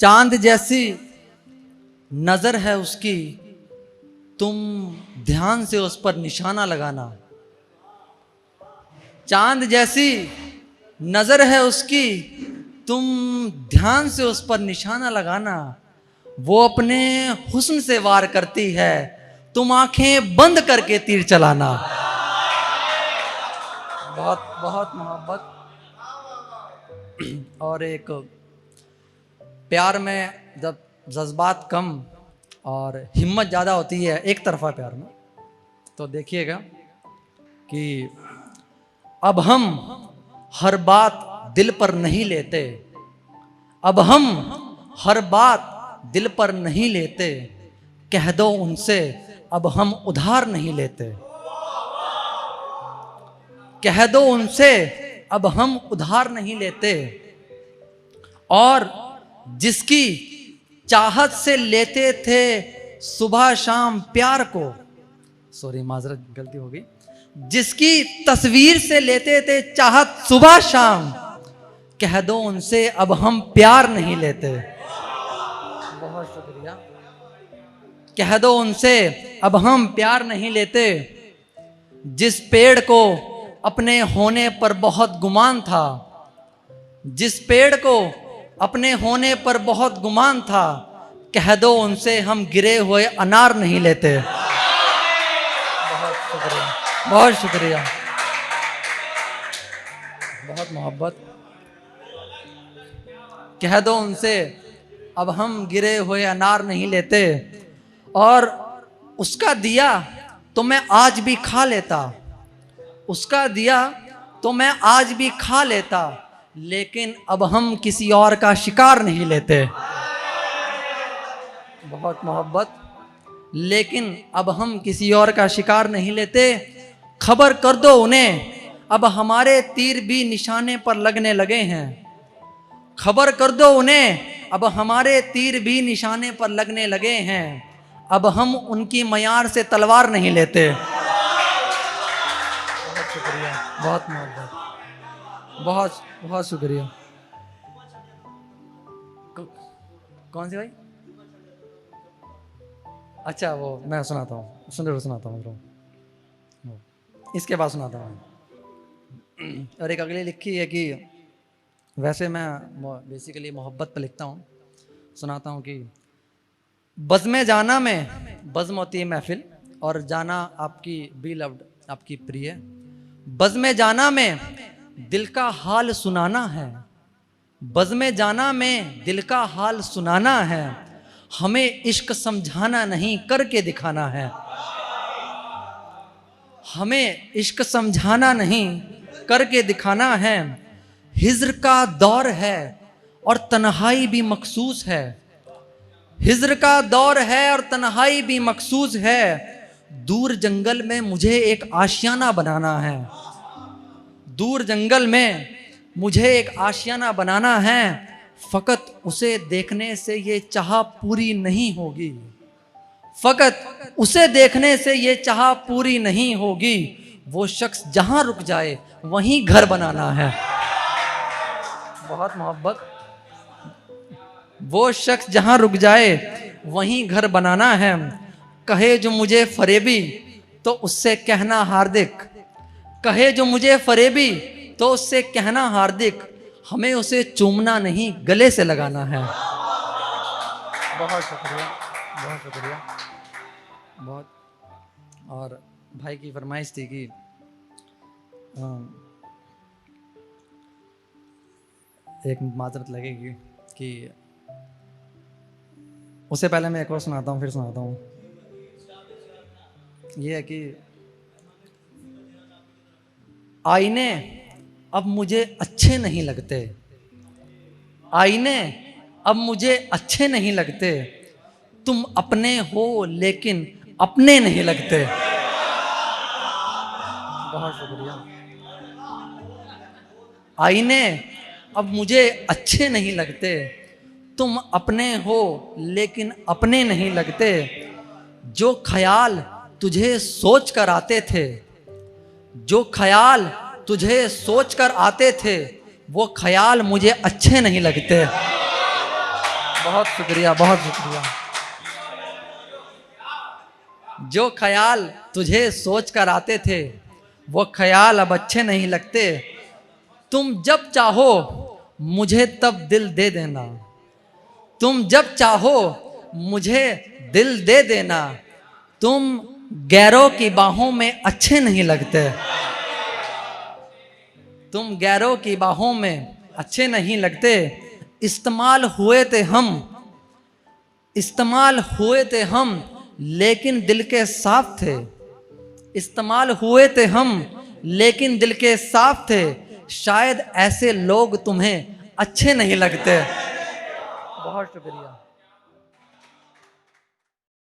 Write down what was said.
चांद जैसी नजर है उसकी, तुम ध्यान से उस पर निशाना लगाना। चांद जैसी नजर है उसकी, तुम ध्यान से उस पर निशाना लगाना। वो अपने हुस्न से वार करती है, तुम आंखें बंद करके तीर चलाना। बहुत बहुत मोहब्बत। और एक प्यार में जब जज्बात कम और हिम्मत ज़्यादा होती है एक तरफा प्यार में, तो देखिएगा कि अब हम हर बात दिल पर नहीं लेते, अब हम हर बात दिल पर नहीं लेते, कह दो उनसे अब हम उधार नहीं लेते। कह दो उनसे अब हम उधार नहीं लेते। और जिसकी चाहत से लेते थे सुबह शाम प्यार को, सॉरी माजरत गलती हो गई, जिसकी तस्वीर से लेते थे चाहत सुबह शाम, कह दो उनसे अब हम प्यार नहीं लेते। बहुत शुक्रिया। कह दो उनसे अब हम प्यार नहीं लेते। जिस पेड़ को अपने होने पर बहुत गुमान था, जिस पेड़ को अपने होने पर बहुत गुमान था, कह दो उनसे हम गिरे हुए अनार नहीं लेते। बहुत शुक्रिया, बहुत शुक्रिया, बहुत मोहब्बत। कह दो उनसे अब हम गिरे हुए अनार नहीं लेते। और उसका दिया तो मैं आज भी खा लेता, उसका दिया तो मैं आज भी खा लेता, लेकिन अब हम किसी और का शिकार नहीं लेते। बहुत मोहब्बत। लेकिन अब हम किसी और का शिकार नहीं लेते। खबर कर दो उन्हें अब हमारे तीर भी निशाने पर लगने लगे हैं। खबर कर दो उन्हें अब हमारे तीर भी निशाने पर लगने लगे हैं। अब हम उनकी मयार से तलवार नहीं लेते। बहुत शुक्रिया, बहुत मोहब्बत, बहुत बहुत शुक्रिया। कौन सी भाई? अच्छा वो मैं सुनाता हूँ, सुंदर सुनाता हूँ, इसके बाद सुनाता हूँ। और एक अगली लिखी है कि वैसे मैं बेसिकली मोहब्बत पर लिखता हूँ, सुनाता हूँ कि बज़्म जाना में बज़्म होती है महफिल, और जाना आपकी बी लव्ड, आपकी प्रिय। बज़्म जाना में दिल का हाल सुनाना है, बज़्म जाना में दिल का हाल सुनाना है। हमें इश्क समझाना नहीं करके दिखाना है। हमें इश्क समझाना नहीं करके दिखाना है। हिज्र का दौर है और तन्हाई भी मखसूस है। हिज्र का दौर है और तन्हाई भी मखसूस है। दूर जंगल में मुझे एक आशियाना बनाना है। दूर जंगल में मुझे एक आशियाना बनाना है। फ़कत उसे देखने से ये चाह पूरी नहीं होगी। फ़कत उसे देखने से ये चाह पूरी नहीं होगी। वो शख्स जहाँ रुक जाए वहीं घर बनाना है। बहुत मोहब्बत। वो शख्स जहाँ रुक जाए वहीं घर बनाना है। कहे जो मुझे फरेबी तो उससे कहना हार्दिक, कहे जो मुझे फरेबी तो उससे कहना हार्दिक। हमें उसे चूमना नहीं गले से लगाना है। बहुत शुक्रिया, बहुत शुक्रिया, बहुत। और भाई की फरमाइश थी कि एक माजरत लगेगी कि उससे पहले मैं एक और सुनाता हूँ, फिर सुनाता हूँ। ये है कि आईने अब मुझे अच्छे नहीं लगते, आईने अब मुझे अच्छे नहीं लगते। तुम अपने हो लेकिन अपने नहीं लगते। बहुत शुक्रिया। आईने अब मुझे अच्छे नहीं लगते। तुम अपने हो लेकिन अपने नहीं लगते। जो ख्याल तुझे सोच कर आते थे, जो ख्याल तुझे सोच कर आते थे, वो ख्याल मुझे अच्छे नहीं लगते। बहुत शुक्रिया, बहुत शुक्रिया। जो ख्याल तुझे सोच कर आते थे वो ख्याल अब अच्छे नहीं लगते। तुम जब चाहो मुझे तब दिल दे देना, तुम जब चाहो मुझे दिल दे देना। तुम गैरों की बाहों में अच्छे नहीं लगते, तुम गैरों की बाहों में अच्छे नहीं लगते। इस्तेमाल हुए थे हम, इस्तेमाल हुए थे हम, लेकिन दिल के साफ थे। इस्तेमाल हुए थे हम लेकिन दिल के साफ थे। शायद ऐसे लोग तुम्हें अच्छे नहीं लगते। बहुत शुक्रिया।